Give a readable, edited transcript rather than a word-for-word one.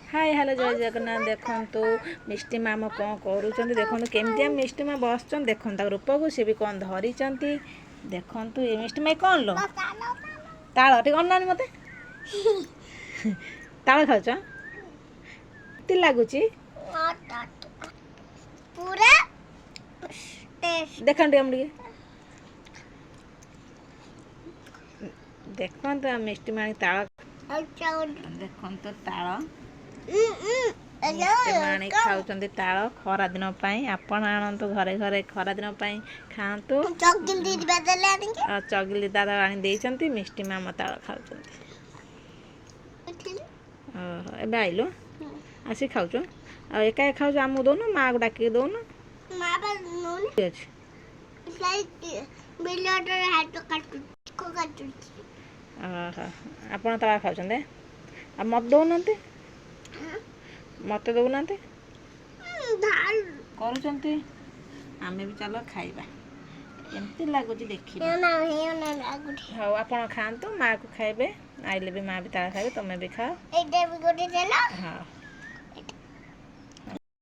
Hi hello जय जगन्नाथ देखु मिष्टी माँ मो कौन कर देखो केमती मिष्टी माँ बस देखो रूप को सी भी कौन धरी देखु ये मिष्टी माँ कौन लो ताल टे अना मत ताल खाच लगुच देखो देखो मिष्टी माँ ताल देखो ताल मिष्टी खाऊँ ताल खरा दिन आपण आणतु घरे घरे खरा दिन खातु चगिली दादा आनी मिष्टी मामा ताल खाऊँ ए आइलु आसी खाऊ एका खाऊ आमको दौन माँ को डाक दौन आप ताल खाऊँ मत दौना मत दौना कर आम भी चलो खाइबा एमती लगुच देखिए हाँ आप खातु माँ को खाइबे आइले भी माँ भी ताल खाइबे तुम्हें भी खाओ हाँ।